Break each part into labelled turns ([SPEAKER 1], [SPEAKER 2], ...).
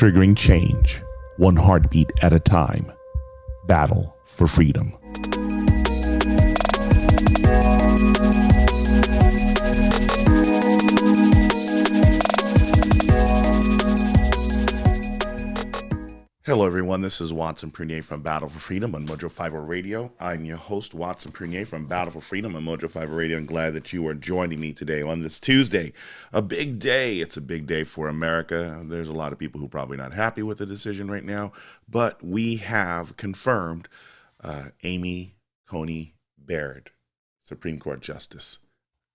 [SPEAKER 1] triggering change, one heartbeat at a time. Battle for freedom. Hello everyone, this is Watson Prunier from Battle for Freedom on Mojo 50 Radio. I'm your host, Watson Prunier from Battle for Freedom on Mojo 50 Radio. I'm glad that you are joining me today on this Tuesday. A big day. It's a big day for America. There's a lot of people who are probably not happy with the decision right now, but we have confirmed Amy Coney Barrett, Supreme Court Justice.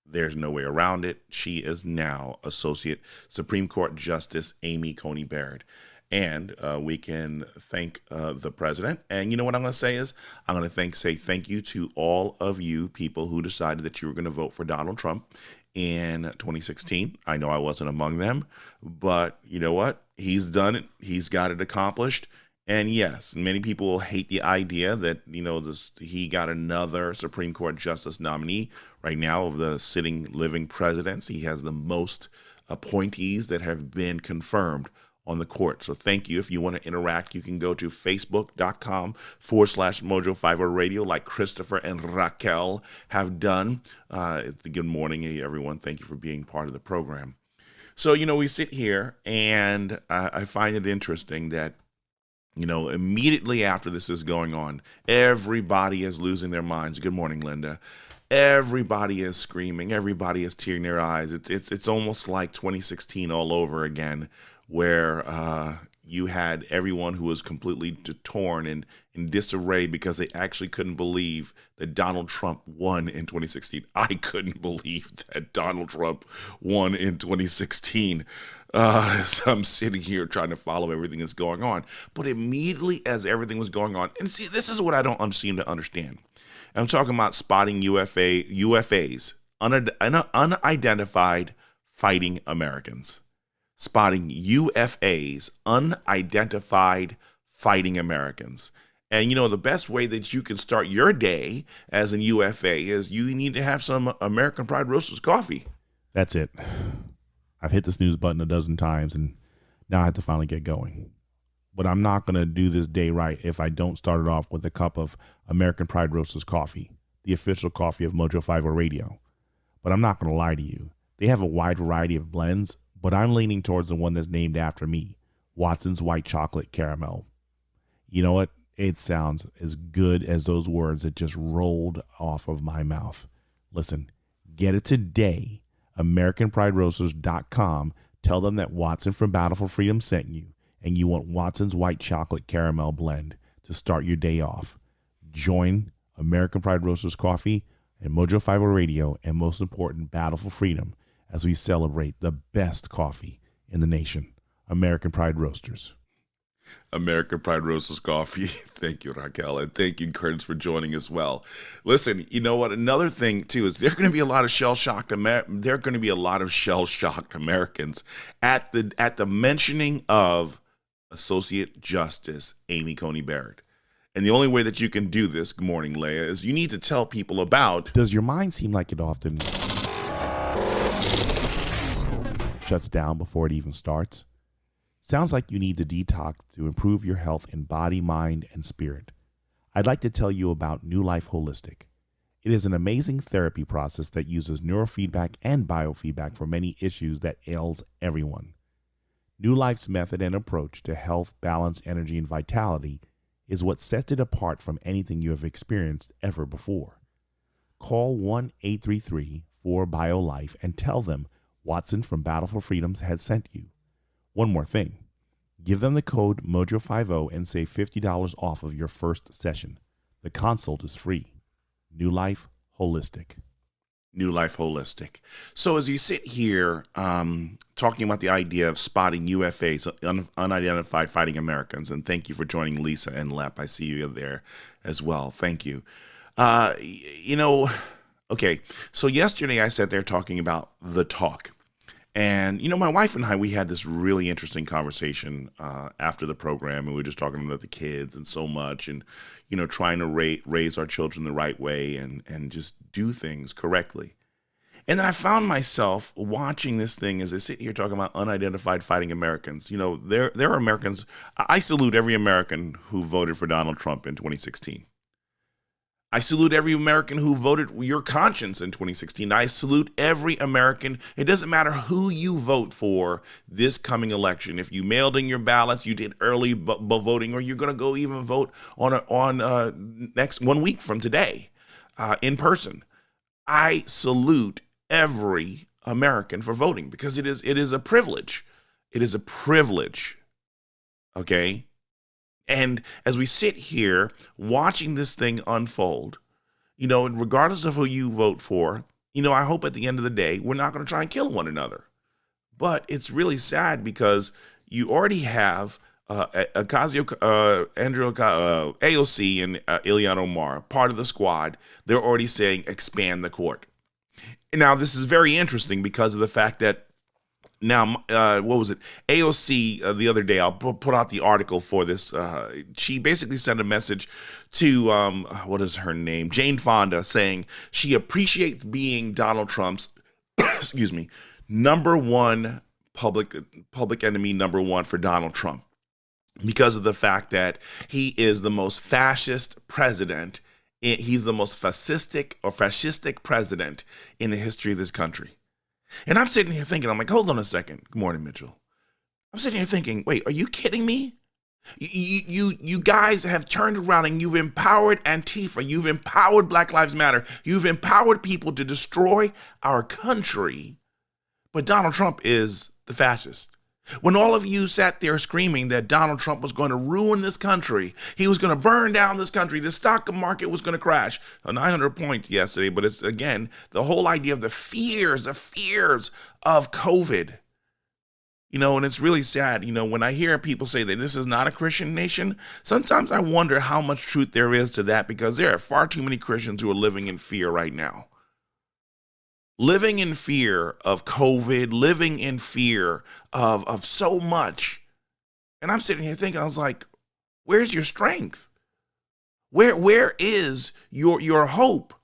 [SPEAKER 1] There's no way around it. She is now Associate Supreme Court Justice Amy Coney Barrett. And we can thank the president. And you know what I'm going to say is, I'm going to say thank you to all of you people who decided that you were going to vote for Donald Trump in 2016. I know I wasn't among them, but you know what? He's done it. He's got it accomplished. And yes, many people will hate the idea that, you know, he got another Supreme Court Justice nominee. Right now of the sitting living presidents, he has the most appointees that have been confirmed on the court. So thank you. If you want to interact, you can go to facebook.com/Mojo50 Radio like Christopher and Raquel have done. Good morning, everyone. Thank you for being part of the program. So, you know, we sit here and I find it interesting that, you know, immediately after this is going on, everybody is losing their minds. Good morning, Linda. Everybody is screaming. Everybody is tearing their eyes. It's almost like 2016 all over again, where you had everyone who was completely torn and in disarray because they actually couldn't believe that Donald Trump won in 2016. I couldn't believe that Donald Trump won in 2016. So I'm sitting here trying to follow everything that's going on. But immediately as everything was going on, and see, this is what I don't seem to understand. I'm talking about spotting UFAs, unidentified fighting Americans. Spotting UFAs, unidentified fighting Americans. And, you know, the best way that you can start your day as an UFA is you need to have some American Pride Roasters coffee.
[SPEAKER 2] That's it. I've hit the snooze button a dozen times, and now I have to finally get going. But I'm not going to do this day right if I don't start it off with a cup of American Pride Roasters coffee, the official coffee of Mojo 50 Radio. But I'm not going to lie to you. They have a wide variety of blends, but I'm leaning towards the one that's named after me, Watson's White Chocolate Caramel. You know what? It sounds as good as those words that just rolled off of my mouth. Listen, get it today, AmericanPrideRoasters.com. Tell them that Watson from Battle for Freedom sent you, and you want Watson's White Chocolate Caramel blend to start your day off. Join American Pride Roasters Coffee and Mojo 50 Radio, and most important, Battle for Freedom, as we celebrate the best coffee in the nation, American Pride Roasters.
[SPEAKER 1] American Pride Roasters coffee. Thank you, Raquel, and thank you, Curtis, for joining as well. Listen, you know what? Another thing too is there are going to be a lot of shell-shocked Americans at the mentioning of Associate Justice Amy Coney Barrett. And the only way that you can do this, good morning, Leah, is you need to tell people about.
[SPEAKER 2] Does your mind seem like it often shuts down before it even starts? Sounds like you need to detox to improve your health in body, mind, and spirit. I'd like to tell you about New Life Holistic. It is an amazing therapy process that uses neurofeedback and biofeedback for many issues that ails everyone. New Life's method and approach to health, balance, energy, and vitality is what sets it apart from anything you have experienced ever before. Call 1-833-4-BIO-LIFE and tell them Watson from Battle for Freedom has sent you. One more thing. Give them the code MOJO50 and save $50 off of your first session. The consult is free. New Life Holistic.
[SPEAKER 1] New Life Holistic. So as you sit here talking about the idea of spotting UFAs, unidentified fighting Americans, and thank you for joining Lisa and Lep. I see you there as well. Thank you. Okay, so yesterday I sat there talking about the talk. And, you know, my wife and I, we had this really interesting conversation after the program, and we were just talking about the kids and so much, and, you know, trying to raise our children the right way and just do things correctly. And then I found myself watching this thing as I sit here talking about unidentified fighting Americans. You know, there are Americans. I salute every American who voted for Donald Trump in 2016. I salute every American who voted your conscience in 2016. I salute every American. It doesn't matter who you vote for this coming election. If you mailed in your ballots, you did early voting, or you're going to go even vote on next 1 week from today in person. I salute every American for voting because it is a privilege. It is a privilege. Okay. And as we sit here watching this thing unfold, you know, regardless of who you vote for, you know, I hope at the end of the day, we're not going to try and kill one another. But it's really sad because you already have AOC and Ilhan Omar, part of the squad. They're already saying expand the court. Now, this is very interesting because of the fact that now, what was it? AOC the other day, I'll put out the article for this. She basically sent a message to, what is her name? Jane Fonda, saying she appreciates being Donald Trump's, excuse me, number one public enemy, number one for Donald Trump, because of the fact that he is the most fascist president. He's the most fascistic president in the history of this country. And I'm sitting here thinking, I'm like, hold on a second. Good morning, Mitchell. I'm sitting here thinking, wait, are you kidding me? You guys have turned around and you've empowered Antifa. You've empowered Black Lives Matter. You've empowered people to destroy our country. But Donald Trump is the fascist. When all of you sat there screaming that Donald Trump was going to ruin this country, he was going to burn down this country, the stock market was going to crash, 900 points yesterday, but it's, again, the whole idea of the fears of COVID. You know, and it's really sad, you know, when I hear people say that this is not a Christian nation, sometimes I wonder how much truth there is to that, because there are far too many Christians who are living in fear right now. Living in fear of COVID, living in fear of so much. And I'm sitting here thinking, I was like, where's your strength? Where is your hope?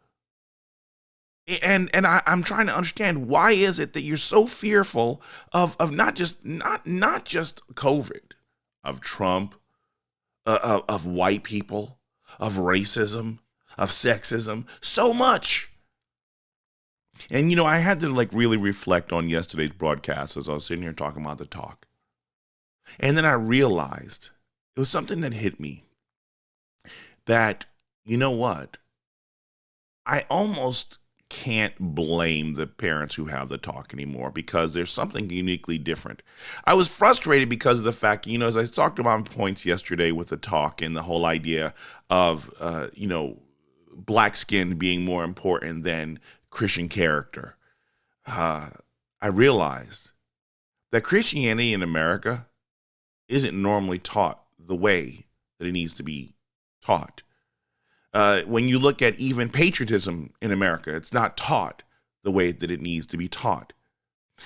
[SPEAKER 1] And I'm trying to understand, why is it that you're so fearful of not just COVID, of Trump, of white people, of racism, of sexism, so much. And, you know, I had to really reflect on yesterday's broadcast as I was sitting here talking about the talk. And then I realized it was something that hit me that, you know what? I almost can't blame the parents who have the talk anymore, because there's something uniquely different. I was frustrated because of the fact, you know, as I talked about points yesterday with the talk and the whole idea of, you know, black skin being more important than Christian character, I realized that Christianity in America isn't normally taught the way that it needs to be taught. When you look at even patriotism in America, it's not taught the way that it needs to be taught.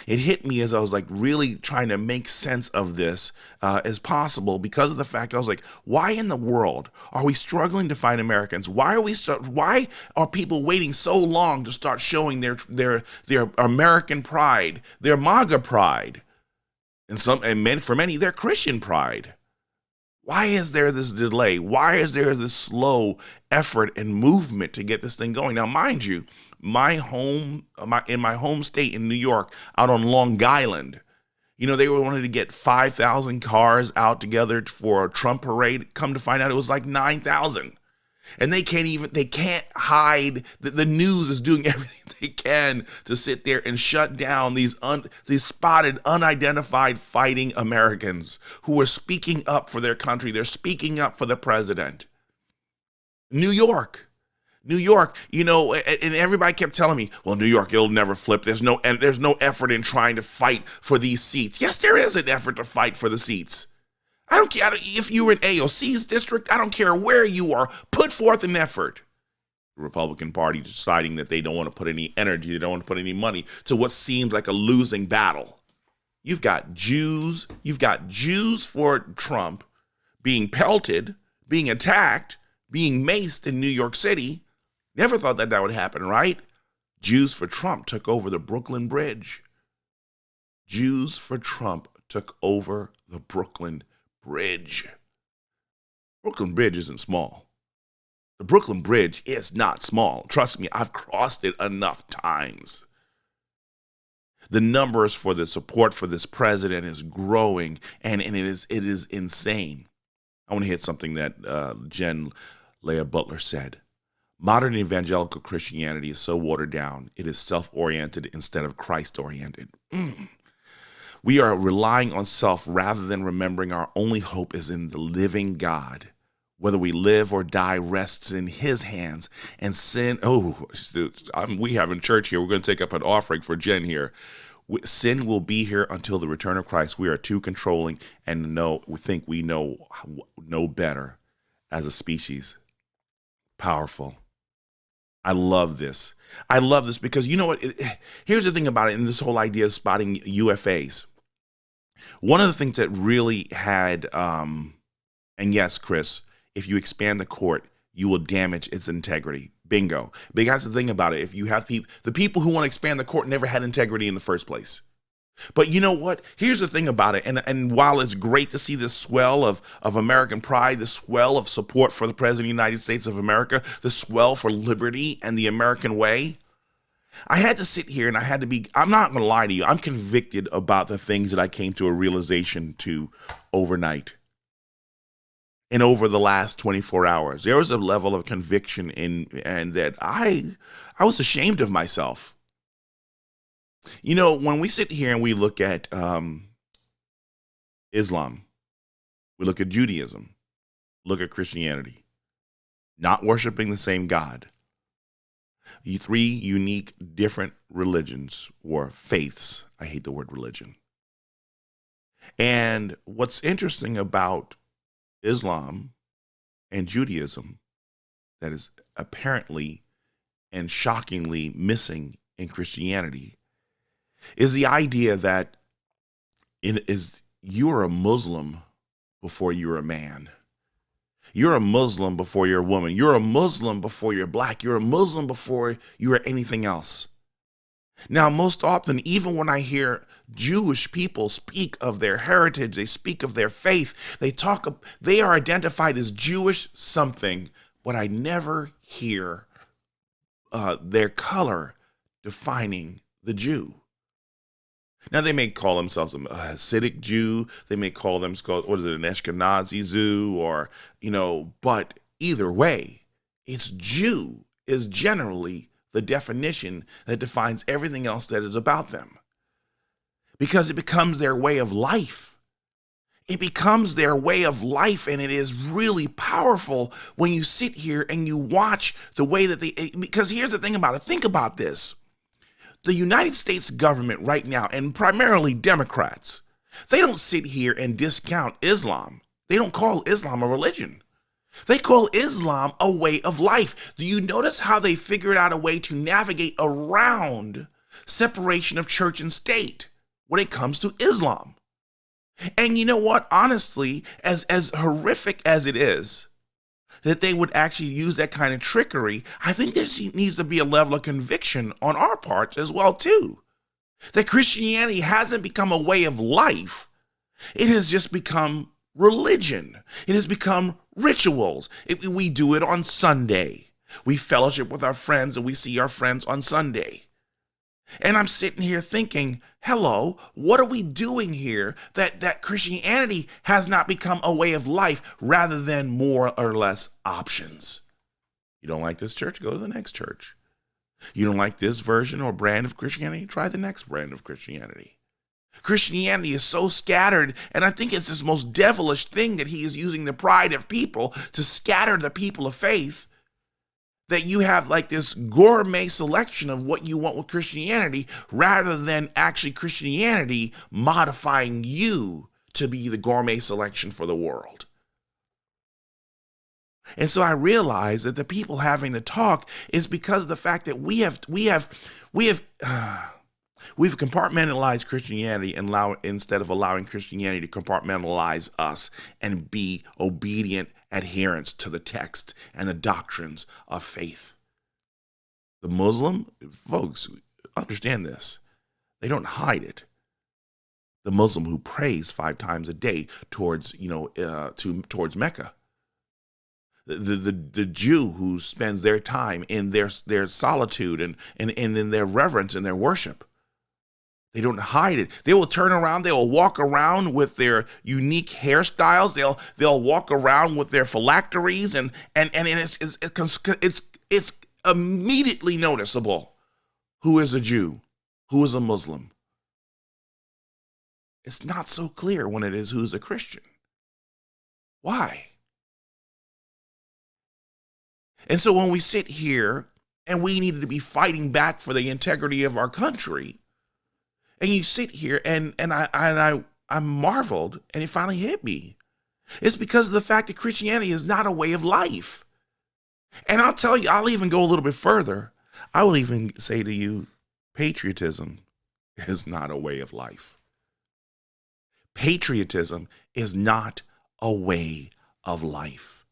[SPEAKER 1] It hit me as I was really trying to make sense of this as possible, because of the fact I was like, why in the world are we struggling to find Americans? Why are people waiting so long to start showing their American pride, their MAGA pride, and for many their Christian pride? Why is there this delay? Why is there this slow effort and movement to get this thing going? Now, mind you, in my home state in New York, out on Long Island, you know, they wanted to get 5,000 cars out together for a Trump parade. Come to find out, it was 9,000. And they can't hide. The news is doing everything they can to sit there and shut down these spotted, unidentified fighting Americans who are speaking up for their country. They're speaking up for the president. New York, you know, and everybody kept telling me, well, New York, it'll never flip. There's no effort in trying to fight for these seats. Yes, there is an effort to fight for the seats. I don't care if you were in AOC's district. I don't care where you are. Put forth an effort. The Republican Party deciding that they don't want to put any energy, they don't want to put any money to what seems like a losing battle. You've got Jews for Trump being pelted, being attacked, being maced in New York City. Never thought that would happen, right? Jews for Trump took over the Brooklyn Bridge. Jews for Trump took over the Brooklyn Bridge. Brooklyn Bridge isn't small. The Brooklyn Bridge is not small. Trust me, I've crossed it enough times. The numbers for the support for this president is growing, and it is insane. I want to hit something that Jen Leah Butler said. Modern evangelical Christianity is so watered down, it is self-oriented instead of Christ-oriented. We are relying on self rather than remembering our only hope is in the living God. Whether we live or die rests in his hands. And sin, we have in church here, we're going to take up an offering for Jen here. Sin will be here until the return of Christ. We are too controlling and we think we know better as a species. Powerful. I love this. I love this because you know what? Here's the thing about it, and this whole idea of spotting UFAs. One of the things that really had, and yes, Chris, if you expand the court, you will damage its integrity. Bingo. But that's the thing about it. If you have the people who want to expand the court never had integrity in the first place. But you know what? Here's the thing about it. And while it's great to see this swell of American pride, the swell of support for the President of the United States of America, the swell for liberty and the American way, I had to sit here and I'm not going to lie to you. I'm convicted about the things that I came to a realization to overnight. And over the last 24 hours, there was a level of conviction and that I was ashamed of myself. You know, when we sit here and we look at Islam, we look at Judaism, look at Christianity, not worshiping the same God. Three unique, different religions or faiths. I hate the word religion. And what's interesting about Islam and Judaism that is apparently and shockingly missing in Christianity is the idea that you're a Muslim before you're a man. You're a Muslim before you're a woman. You're a Muslim before you're black. You're a Muslim before you are anything else. Now, most often, even when I hear Jewish people speak of their heritage, they speak of their faith, they are identified as Jewish something, but I never hear their color defining the Jew. Now, they may call themselves a Hasidic Jew. They may call themselves, an Ashkenazi Jew, or, but either way, it's Jew is generally the definition that defines everything else that is about them. Because it becomes their way of life. It becomes their way of life, and it is really powerful when you sit here and you watch the way that because here's the thing about it. Think about this. The United States government right now, and primarily Democrats, they don't sit here and discount Islam. They don't call Islam a religion. They call Islam a way of life. Do you notice how they figured out a way to navigate around separation of church and state when it comes to Islam? And you know what? Honestly, as horrific as it is that they would actually use that kind of trickery, I think there needs to be a level of conviction on our parts as well, too. That Christianity hasn't become a way of life. It has just become religion. It has become rituals. We do it on Sunday. We fellowship with our friends and we see our friends on Sunday. And I'm sitting here thinking, hello, what are we doing here that Christianity has not become a way of life rather than more or less options? You don't like this church? Go to the next church. You don't like this version or brand of Christianity? Try the next brand of Christianity. Christianity is so scattered, and I think it's this most devilish thing that he is using the pride of people to scatter the people of faith, that you have like this gourmet selection of what you want with Christianity rather than actually Christianity modifying you to be the gourmet selection for the world. And so I realize that the people having the talk is because of the fact that we've compartmentalized Christianity and instead of allowing Christianity to compartmentalize us and be obedient adherents to the text and the doctrines of faith. The Muslim, folks, understand this. They don't hide it. The Muslim who prays 5 times a day towards, towards Mecca. The Jew who spends their time in their solitude and in their reverence and their worship. They don't hide it. They will turn around. They will walk around with their unique hairstyles. They'll walk around with their phylacteries, and it's immediately noticeable who is a Jew, who is a Muslim. It's not so clear when it is who's a Christian. Why? And so when we sit here and we needed to be fighting back for the integrity of our country, and you sit here and I marveled, and it finally hit me. It's because of the fact that Christianity is not a way of life. And I'll tell you, I'll even go a little bit further. I will even say to you, patriotism is not a way of life. Patriotism is not a way of life.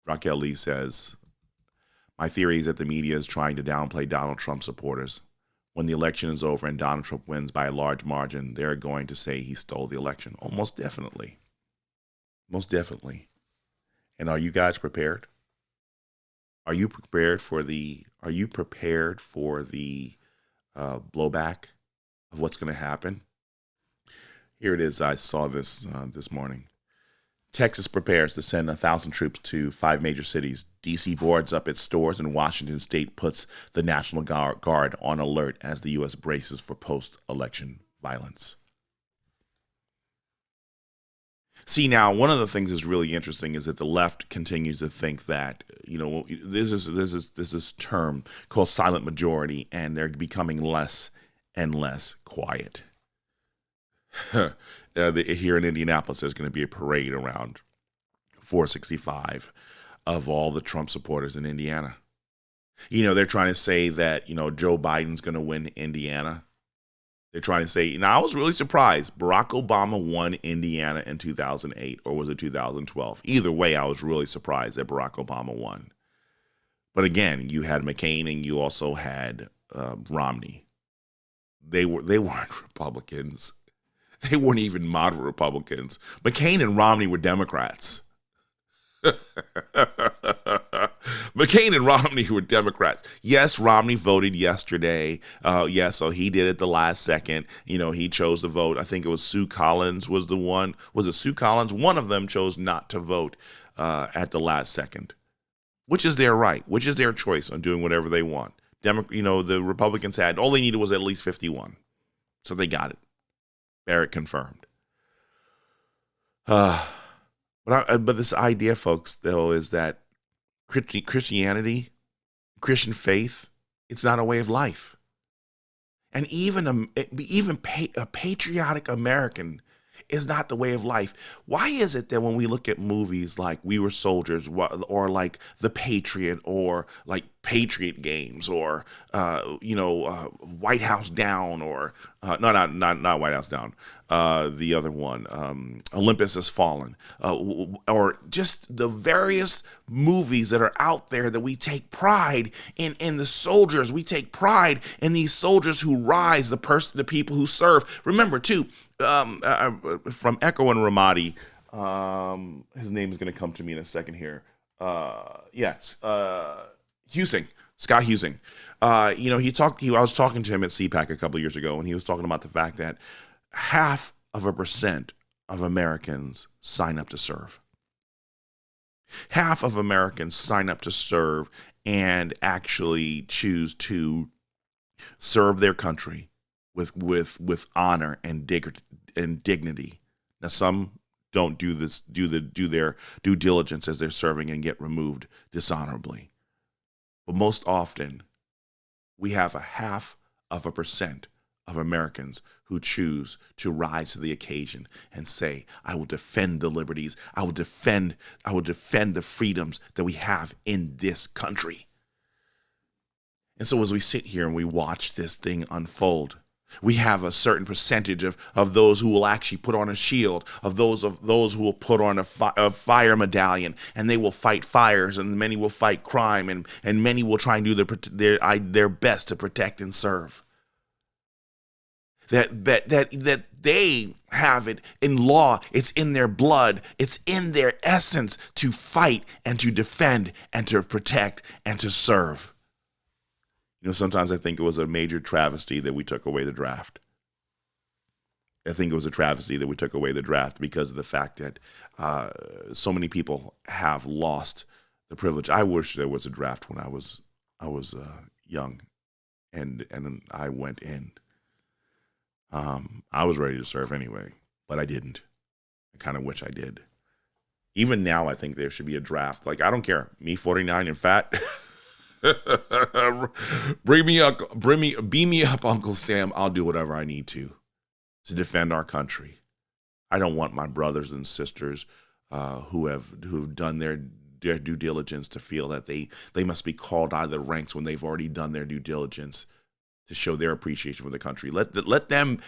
[SPEAKER 1] Raquel Lee says, my theory is that the media is trying to downplay Donald Trump supporters. When the election is over and Donald Trump wins by a large margin, they're going to say he stole the election. Oh, most definitely. Most definitely. And are you guys prepared? Are you prepared for the blowback of what's going to happen? Here it is. I saw this this morning. Texas prepares to send 1,000 troops to 5 major cities. D.C. boards up its stores, and Washington State puts the National Guard on alert as the U.S. braces for post-election violence. See, now, one of the things that's really interesting is that the left continues to think that, this is term called silent majority, and they're becoming less and less quiet. Here in Indianapolis, there's going to be a parade around 465 of all the Trump supporters in Indiana. They're trying to say that, Joe Biden's going to win Indiana. They're trying to say, now I was really surprised. Barack Obama won Indiana in 2008, or was it 2012? Either way, I was really surprised that Barack Obama won. But again, you had McCain and you also had Romney. They weren't Republicans. They weren't even moderate Republicans. McCain and Romney were Democrats. McCain and Romney were Democrats. Yes, Romney voted yesterday. Yes, so he did it the last second. He chose to vote. I think it was Sue Collins was the one. Was it Sue Collins? One of them chose not to vote at the last second, which is their right, which is their choice on doing whatever they want. The Republicans had, all they needed was at least 51. So they got it. Barrett confirmed. But this idea, folks, though, is that Christianity, Christian faith, it's not a way of life. And even a patriotic American is not the way of life. Why is it that when we look at movies like We Were Soldiers, or like The Patriot, or like Patriot Games, or White House Down, or not White House Down, the other one, Olympus Has Fallen, or just the various movies that are out there that we take pride in the soldiers. We take pride in these soldiers who rise, the people who serve. Remember too, from Echo and Ramadi, his name is going to come to me in a second here. Yes, Husing, Scott Husing. I was talking to him at CPAC a couple of years ago, and he was talking about the fact that 0.5% of Americans sign up to serve. 1/2 of Americans sign up to serve and actually choose to serve their country with honor and dignity. Now, some don't do their due diligence as they're serving and get removed dishonorably. But most often, we have 0.5% of Americans who choose to rise to the occasion and say, I will defend the liberties, I will defend the freedoms that we have in this country. And so as we sit here and we watch this thing unfold, We have a certain percentage of those who will actually put on a shield, of those who will put on a fire medallion, and they will fight fires, and many will fight crime, and many will try and do their best to protect and serve. That they have it in law, it's in their blood, it's in their essence to fight and to defend and to protect and to serve. Sometimes I think it was a major travesty that we took away the draft. I think it was a travesty that we took away the draft because of the fact that so many people have lost the privilege. I wish there was a draft when I was young, and I went in. I was ready to serve anyway, but I didn't. I kind of wish I did. Even now, I think there should be a draft. Like, I don't care. Me, 49 and fat. Beam me up, Uncle Sam. I'll do whatever I need to defend our country. I don't want my brothers and sisters who've done their due diligence to feel that they must be called out of the ranks when they've already done their due diligence to show their appreciation for the country. Let them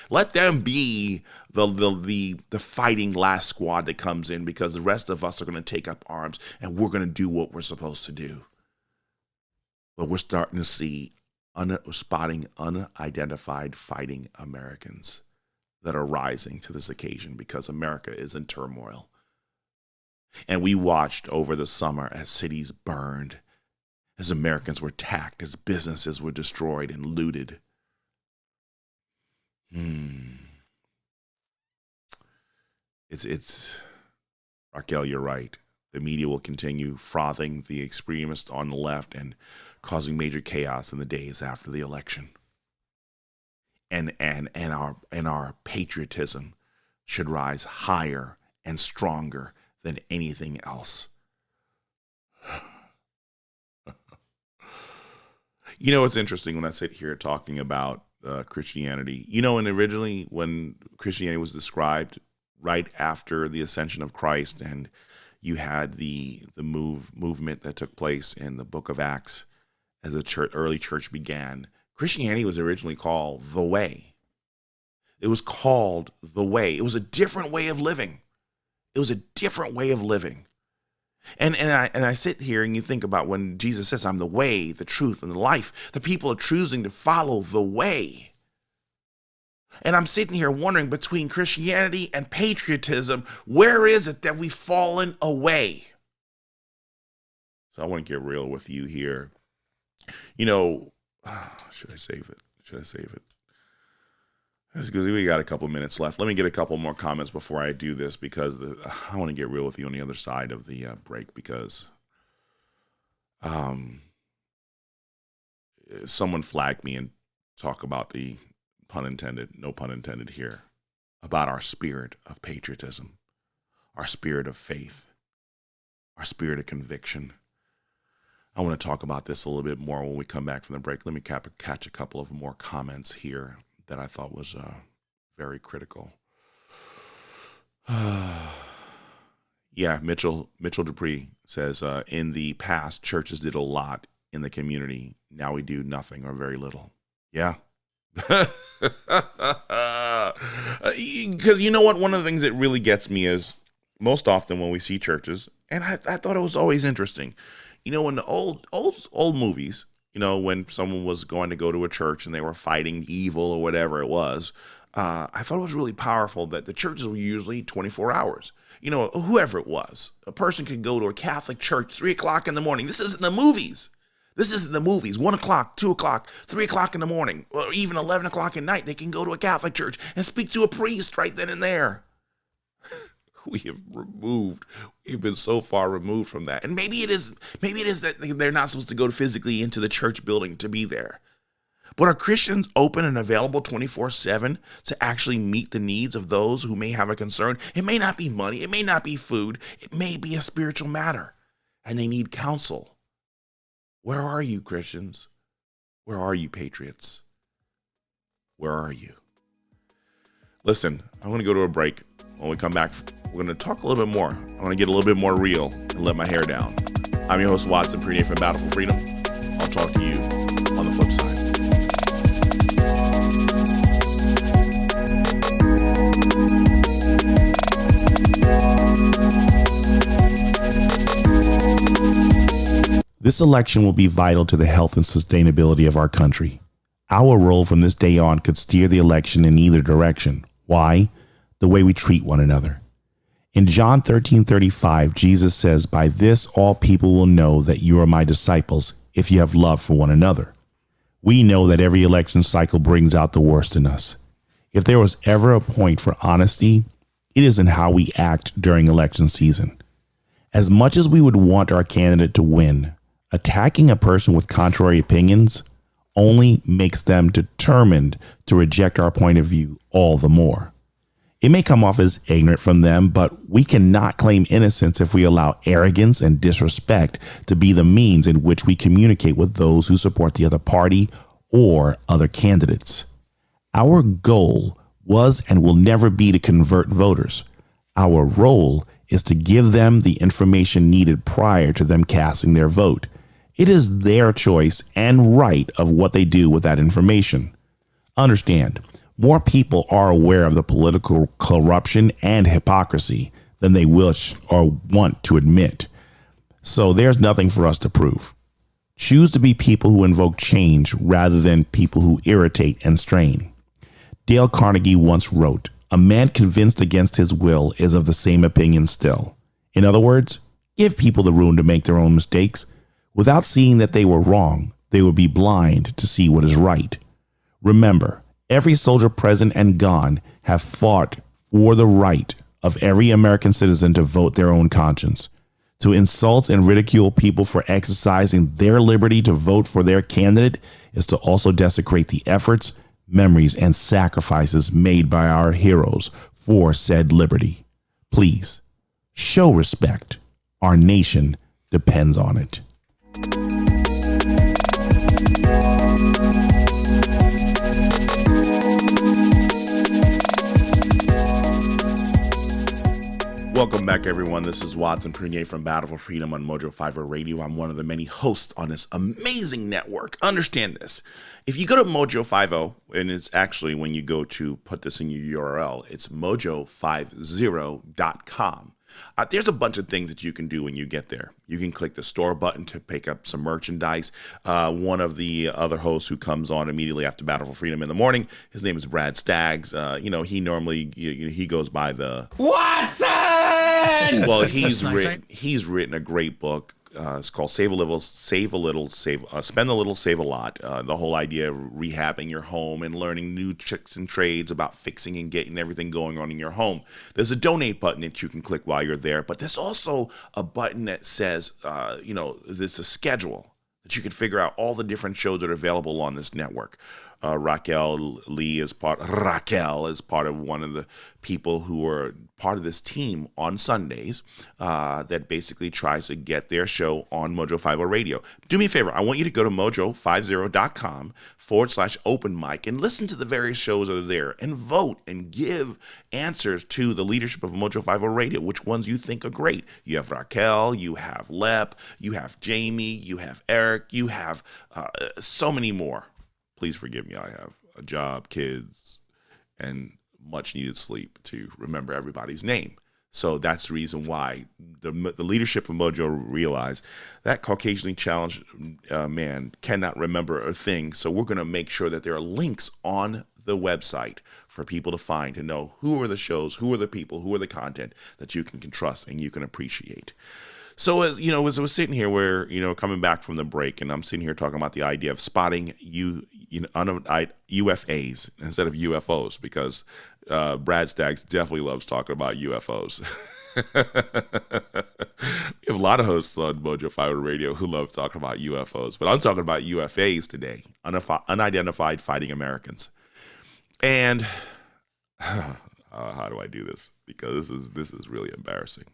[SPEAKER 1] be the fighting last squad that comes in, because the rest of us are going to take up arms and we're going to do what we're supposed to do. But we're starting to see spotting unidentified fighting Americans that are rising to this occasion because America is in turmoil. And we watched over the summer as cities burned, as Americans were attacked, as businesses were destroyed and looted. It's Raquel, you're right. The media will continue frothing the extremists on the left and causing major chaos in the days after the election. And our patriotism should rise higher and stronger than anything else. It's interesting when I sit here talking about Christianity. And originally when Christianity was described right after the ascension of Christ, and you had the movement that took place in the book of Acts as the early church began, Christianity was originally called the Way. It was called the Way. It was a different way of living. It was a different way of living. And I sit here and you think about when Jesus says, I'm the way, the truth, and the life. The people are choosing to follow the way. And I'm sitting here wondering, between Christianity and patriotism, where is it that we've fallen away? So I want to get real with you here. Should I save it? That's because we got a couple minutes left. Let me get a couple more comments before I do this, because I want to get real with you on the other side of the break, because someone flagged me and talk about the pun intended, no pun intended here, about our spirit of patriotism, our spirit of faith, our spirit of conviction. I want to talk about this a little bit more when we come back from the break. Let me catch a couple of more comments here that I thought was very critical. Yeah, Mitchell Dupree says, in the past, churches did a lot in the community. Now we do nothing or very little. Yeah. Because you know what? One of the things that really gets me is most often when we see churches, and I thought it was always interesting, in the old movies, when someone was going to go to a church and they were fighting evil or whatever it was, I thought it was really powerful that the churches were usually 24 hours. Whoever it was, a person could go to a Catholic church 3 o'clock in the morning. This isn't the movies. 1 o'clock, 2 o'clock, 3 o'clock in the morning, or even 11 o'clock at night. They can go to a Catholic church and speak to a priest right then and there. We've been so far removed from that. And maybe it is that they're not supposed to go physically into the church building to be there. But are Christians open and available 24/7 to actually meet the needs of those who may have a concern? It may not be money. It may not be food. It may be a spiritual matter, and they need counsel. Where are you, Christians? Where are you, patriots? Where are you? Listen, I'm going to go to a break. When we come back, we're going to talk a little bit more. I want to get a little bit more real and let my hair down. I'm your host, Watson Prunier from Battle4Freedom. I'll talk to you on the flip side.
[SPEAKER 2] This election will be vital to the health and sustainability of our country. Our role from this day on could steer the election in either direction. Why? The way we treat one another. In John 13:35, Jesus says, "By this all people will know that you are my disciples, if you have love for one another." We know that every election cycle brings out the worst in us. If there was ever a point for honesty, it is in how we act during election season. As much as we would want our candidate to win, attacking a person with contrary opinions only makes them determined to reject our point of view all the more. It may come off as ignorant from them, but we cannot claim innocence if we allow arrogance and disrespect to be the means in which we communicate with those who support the other party or other candidates. Our goal was and will never be to convert voters. Our role is to give them the information needed prior to them casting their vote. It is their choice and right of what they do with that information. Understand, more people are aware of the political corruption and hypocrisy than they wish or want to admit. So there's nothing for us to prove. Choose to be people who invoke change rather than people who irritate and strain. Dale Carnegie once wrote, "A man convinced against his will is of the same opinion still." In other words, give people the room to make their own mistakes. Without seeing that they were wrong, they would be blind to see what is right. Remember, every soldier present and gone have fought for the right of every American citizen to vote their own conscience. To insult and ridicule people for exercising their liberty to vote for their candidate is to also desecrate the efforts, memories, and sacrifices made by our heroes for said liberty. Please, show respect. Our nation depends on it.
[SPEAKER 1] Welcome back, everyone. This is Watson Prunier from Battle for Freedom on Mojo 5 Radio. I'm one of the many hosts on this amazing network. Understand this. If you go to Mojo 50, and it's actually when you go to put this in your URL, it's mojo50.com. There's a bunch of things that you can do when you get there. You can click the store button to pick up some merchandise. One of the other hosts who comes on immediately after Battle for Freedom in the morning, his name is Brad Staggs. He normally he goes by the Watson. Well, he's written a great book. It's called Spend a Little, Save a Lot. The whole idea of rehabbing your home and learning new tricks and trades about fixing and getting everything going on in your home. There's a donate button that you can click while you're there, but there's also a button that says, there's a schedule that you can figure out all the different shows that are available on this network. Raquel Lee is part of one of the people who are part of this team on Sundays that basically tries to get their show on Mojo 50 Radio. Do me a favor. I want you to go to mojo50.com/open mic and listen to the various shows that are there and vote and give answers to the leadership of Mojo 50 Radio, which ones you think are great. You have Raquel, you have Lep, you have Jamie, you have Eric, you have so many more. Please forgive me. I have a job, kids, and much needed sleep to remember everybody's name. So that's the reason why the leadership of Mojo realized that Caucasianly challenged man cannot remember a thing. So we're going to make sure that there are links on the website for people to find, to know who are the shows, who are the people, who are the content that you can trust and you can appreciate. So as I was sitting here coming back from the break, and I'm sitting here talking about the idea of spotting UFAs instead of UFOs, because Brad Staggs definitely loves talking about UFOs. We have a lot of hosts on Mojo 50 Radio who love talking about UFOs, but I'm talking about UFAs today, unidentified fighting Americans. And how do I do this? Because this is really embarrassing.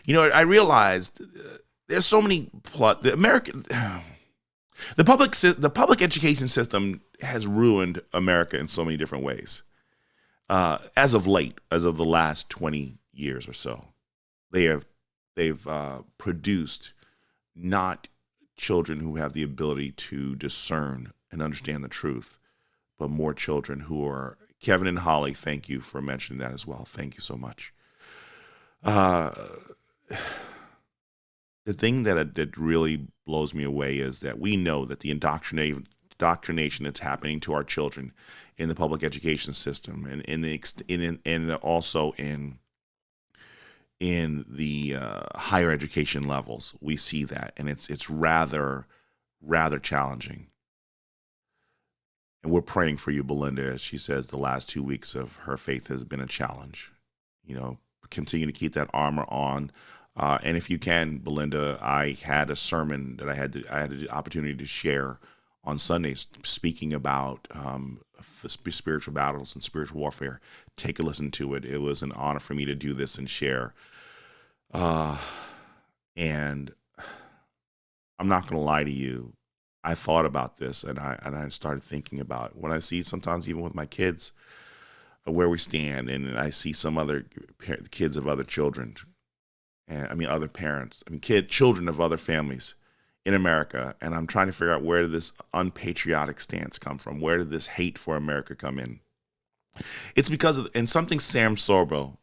[SPEAKER 1] I realized there's so many the public education system has ruined America in so many different ways. As of the last 20 years or so, they've produced not children who have the ability to discern and understand the truth, but more children who are Kevin and Holly. Thank you for mentioning that as well. Thank you so much. the thing that really blows me away is that we know that the indoctrination that's happening to our children in the public education system and and also in the higher education levels, we see that, and it's rather challenging. And we're praying for you, Belinda, as she says the last 2 weeks of her faith has been a challenge. You know, continue to keep that armor on. And if you can, Belinda, I had a sermon that I had the opportunity to share on Sundays, speaking about spiritual battles and spiritual warfare. Take a listen to it. It was an honor for me to do this and share. And I'm not going to lie to you. I thought about this, and I started thinking about when I see sometimes even with my kids where we stand, and I see some other kids of other children, and I mean other parents, children of other families in America, and I'm trying to figure out where did this unpatriotic stance come from? Where did this hate for America come in? It's because of, and something Sam Sorbo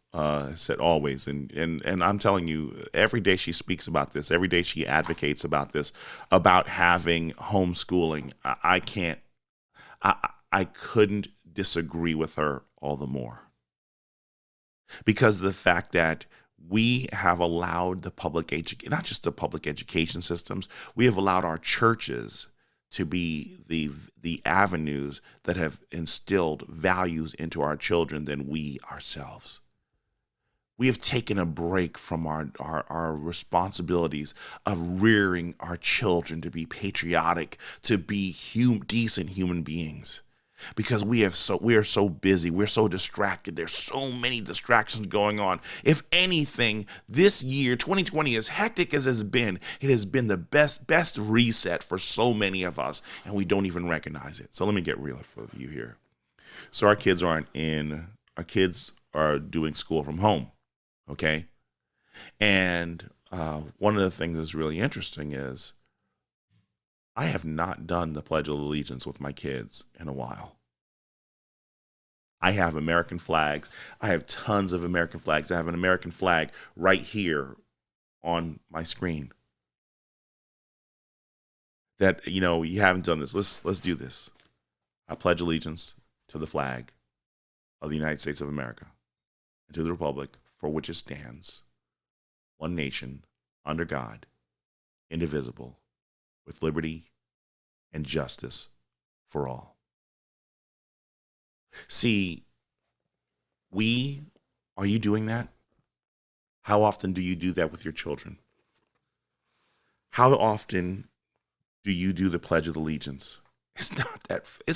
[SPEAKER 1] said always, and I'm telling you, every day she speaks about this, every day she advocates about this, about having homeschooling. I couldn't disagree with her all the more, because of the fact that we have allowed the not just the public education systems, we have allowed our churches to be the avenues that have instilled values into our children than we ourselves. We have taken a break from our responsibilities of rearing our children to be patriotic, to be decent human beings, because we are so busy, we're so distracted. There's so many distractions going on. If anything, this year, 2020, as hectic as it has been the best reset for so many of us, and we don't even recognize it. So let me get real for you here. So our kids are doing school from home. Okay. And one of the things that's really interesting is I have not done the Pledge of Allegiance with my kids in a while. I have American flags. I have tons of American flags. I have an American flag right here on my screen. That, you haven't done this. Let's do this. I pledge allegiance to the flag of the United States of America and to the republic for which it stands, one nation, under God, indivisible, with liberty and justice for all. See, are you doing that? How often do you do that with your children? How often do you do the Pledge of Allegiance? It's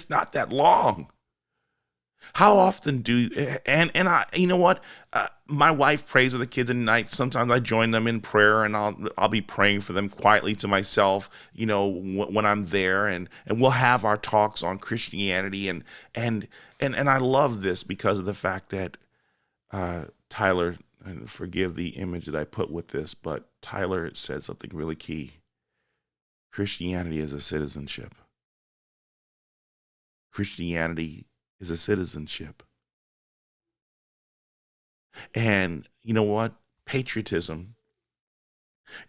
[SPEAKER 1] not that long. How often and I, you know what? My wife prays with the kids at night. Sometimes I join them in prayer, and I'll be praying for them quietly to myself, when I'm there, and we'll have our talks on Christianity, and I love this because of the fact that Tyler, and forgive the image that I put with this, but Tyler said something really key. Christianity is a citizenship. Christianity is a citizenship. And you know what? Patriotism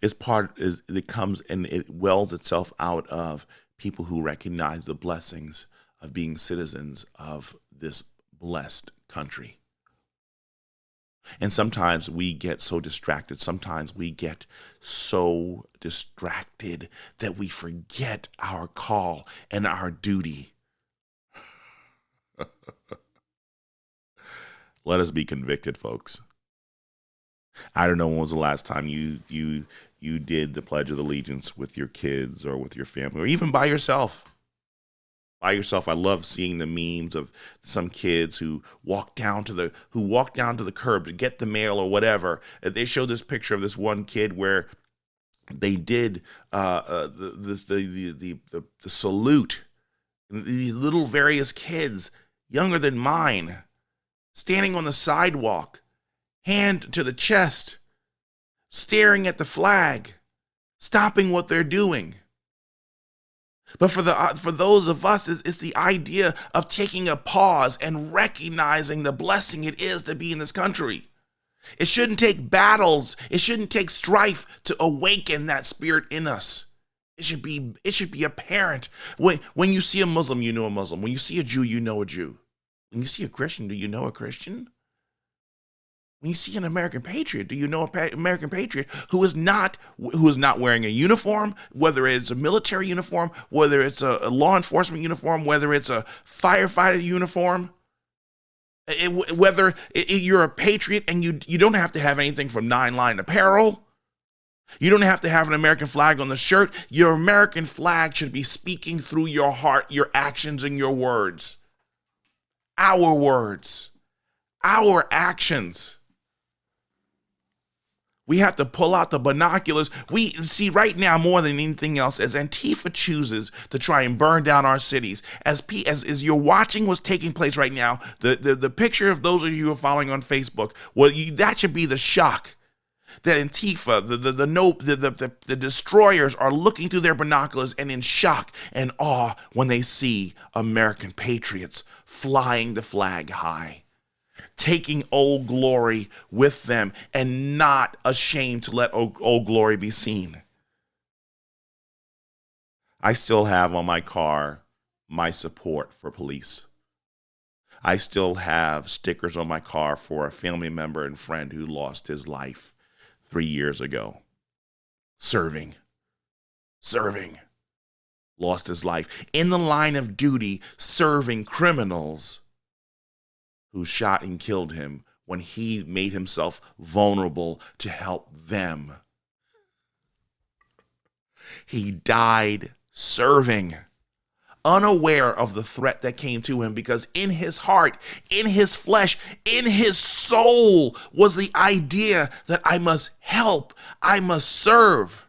[SPEAKER 1] it comes and it wells itself out of people who recognize the blessings of being citizens of this blessed country. And sometimes we get so distracted. Sometimes we get so distracted that we forget our call and our duty. Let us be convicted, folks. I don't know when was the last time you did the Pledge of Allegiance with your kids or with your family or even by yourself. By yourself, I love seeing the memes of some kids who walk down to the curb to get the mail or whatever. They show this picture of this one kid where they did the salute. These little various kids, younger than mine, standing on the sidewalk, hand to the chest, staring at the flag, stopping what they're doing. But for those of us, it's the idea of taking a pause and recognizing the blessing it is to be in this country. It shouldn't take battles. It shouldn't take strife to awaken that spirit in us. It should be apparent. When you see a Muslim, you know a Muslim. When you see a Jew, you know a Jew. When you see a Christian, do you know a Christian? When you see an American patriot, do you know an American patriot who is not wearing a uniform, whether it's a military uniform, whether it's a law enforcement uniform, whether it's a firefighter uniform? Whether you're a patriot and you don't have to have anything from 9 Line Apparel. You don't have to have an American flag on the shirt. Your American flag should be speaking through your heart, your actions, and your words. Our actions. We have to pull out the binoculars. We see right now more than anything else, as Antifa chooses to try and burn down our cities, as you're watching what's taking place right now, the picture of those of you who are following on Facebook, that should be the shock that Antifa, the destroyers are looking through their binoculars and in shock and awe when they see American patriots flying the flag high, taking Old Glory with them and not ashamed to let Old Glory be seen. I still have on my car my support for police. I still have stickers on my car for a family member and friend who lost his life 3 years ago. Serving. Lost his life in the line of duty, serving criminals who shot and killed him when he made himself vulnerable to help them. He died serving, unaware of the threat that came to him, because in his heart, in his flesh, in his soul was the idea that I must help, I must serve.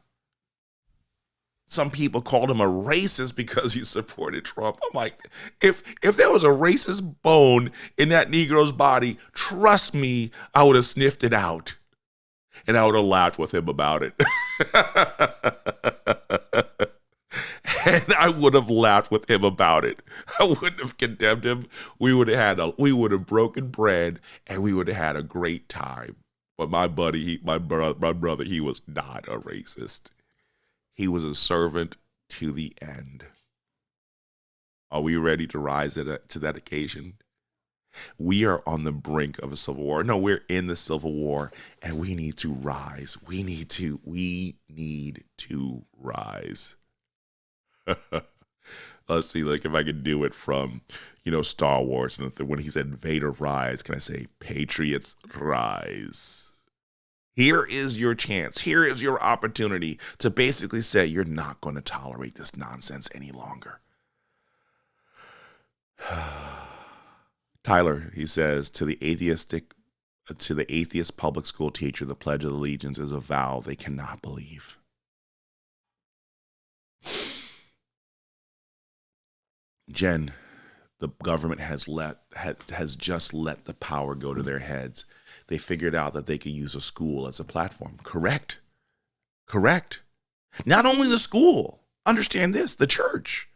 [SPEAKER 1] Some people called him a racist because he supported Trump. I'm like, if there was a racist bone in that Negro's body, trust me, I would have sniffed it out. And I would have laughed with him about it. And I would have laughed with him about it. I wouldn't have condemned him. We would have broken bread and we would have had a great time. But my buddy, my brother, he was not a racist. He was a servant to the end. Are we ready to rise to that occasion? We are on the brink of a civil war. No, we're in the civil war, and we need to rise. We need to rise. Let's see, like if I could do it from, Star Wars, and when he said Vader rise, can I say Patriots rise? Here is your chance. Here is your opportunity to basically say you're not going to tolerate this nonsense any longer. Tyler, he says, to the atheist public school teacher, the Pledge of Allegiance is a vow they cannot believe. Jen, the government has just let the power go to their heads. They figured out that they could use a school as a platform. Correct. Not only the school, understand this, the church.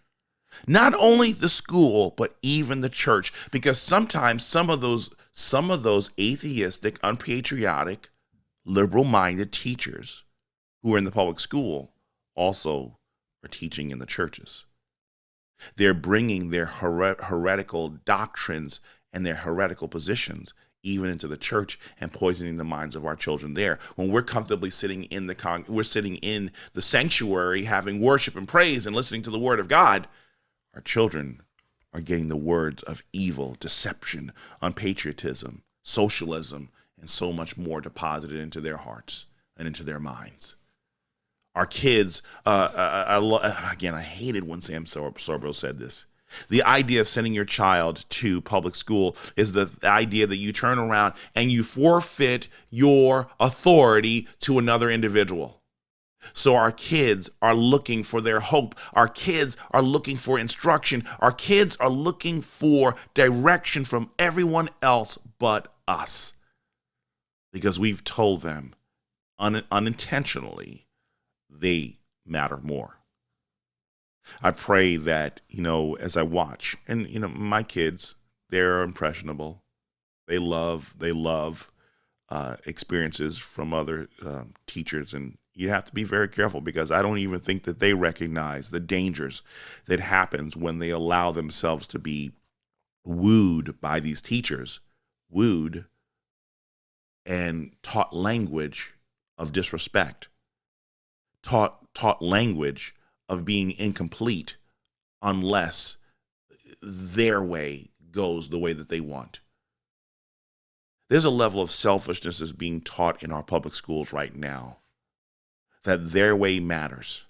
[SPEAKER 1] Not only the school, but even the church. Because sometimes some of those atheistic, unpatriotic, liberal-minded teachers who are in the public school also are teaching in the churches. They're bringing their heretical doctrines and their heretical positions even into the church and poisoning the minds of our children there. When we're comfortably sitting in the sanctuary, having worship and praise and listening to the word of God, our children are getting the words of evil, deception, unpatriotism, socialism, and so much more deposited into their hearts and into their minds. Our kids, again, I hated when Sam Sorbo said this. The idea of sending your child to public school is the idea that you turn around and you forfeit your authority to another individual. So our kids are looking for their hope. Our kids are looking for instruction. Our kids are looking for direction from everyone else but us, because we've told them unintentionally they matter more. I pray that, as I watch, and, my kids, they're impressionable. They love experiences from other teachers, and you have to be very careful, because I don't even think that they recognize the dangers that happens when they allow themselves to be wooed by these teachers, wooed and taught language of disrespect, taught language of being incomplete unless their way goes the way that they want. There's a level of selfishness that's being taught in our public schools right now, that their way matters.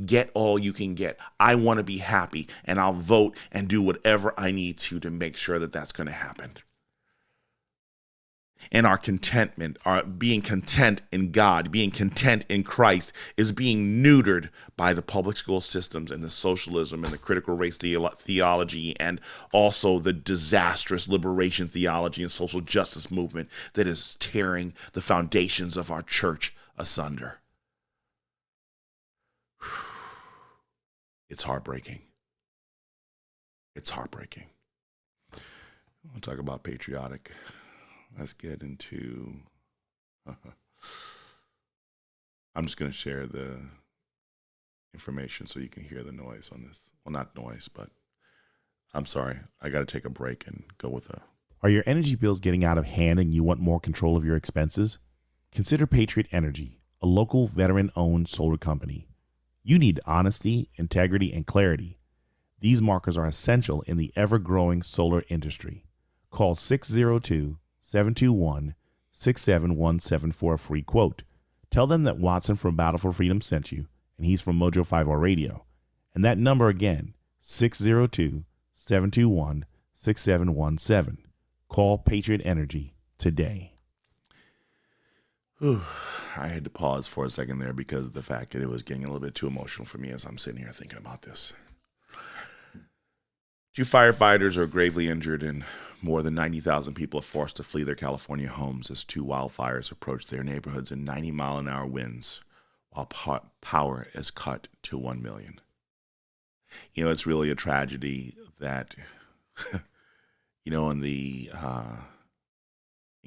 [SPEAKER 1] Get all you can get. I want to be happy, and I'll vote and do whatever I need to make sure that that's going to happen. And our contentment, our being content in God, being content in Christ, is being neutered by the public school systems and the socialism and the critical race theology, and also the disastrous liberation theology and social justice movement that is tearing the foundations of our church asunder. It's heartbreaking. It's heartbreaking. We'll talk about patriotic. Let's get into, I'm just going to share the information so you can hear the noise on this. Well, not noise, but I'm sorry. I got to take a break and go with a.
[SPEAKER 2] Are your energy bills getting out of hand and you want more control of your expenses? Consider Patriot Energy, a local veteran-owned solar company. You need honesty, integrity, and clarity. These markers are essential in the ever-growing solar industry. Call 602-721-6717 for a free quote. Tell them that Watson from Battle4Freedom sent you, and he's from Mojo50 Radio. And that number again, 602-721-6717. Call Patriot Energy today.
[SPEAKER 1] Whew. I had to pause for a second there because of the fact that it was getting a little bit too emotional for me as I'm sitting here thinking about this. 2 firefighters are gravely injured, and more than 90,000 people are forced to flee their California homes as 2 wildfires approach their neighborhoods in 90-mile-an-hour winds, while power is cut to 1 million. You know, it's really a tragedy that, you know, in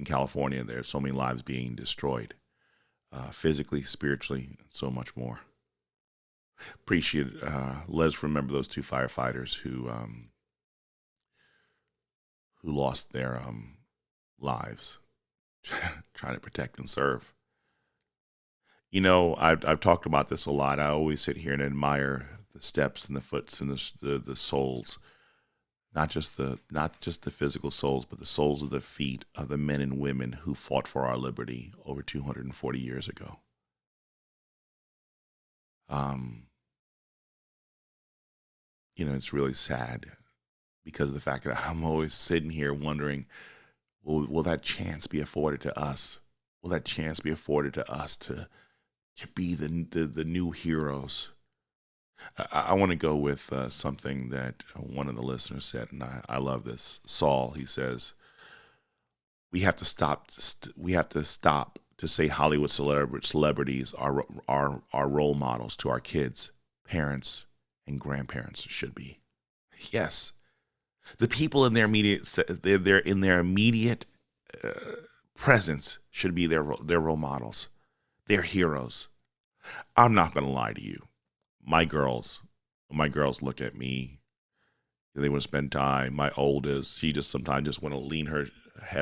[SPEAKER 1] California, there's so many lives being destroyed, physically, spiritually, and so much more. Let us remember those 2 firefighters who lost their lives trying to protect and serve. You know, I've talked about this a lot. I always sit here and admire the steps and the foots and the souls, not just the physical souls, but the souls of the feet of the men and women who fought for our liberty over 240 years ago. You know, it's really sad because of the fact that I'm always sitting here wondering, will that chance be afforded to us? Will that chance be afforded to us to be the new heroes? I want to go with something that one of the listeners said, and I love this. Saul, he says, we have to stop to say Hollywood celebrities are role models to our kids, parents, and grandparents should be. Yes, the people in their immediate presence should be their role models, their heroes. I'm not going to lie to you. My girls look at me. They want to spend time. My oldest, she just sometimes just want to lean her head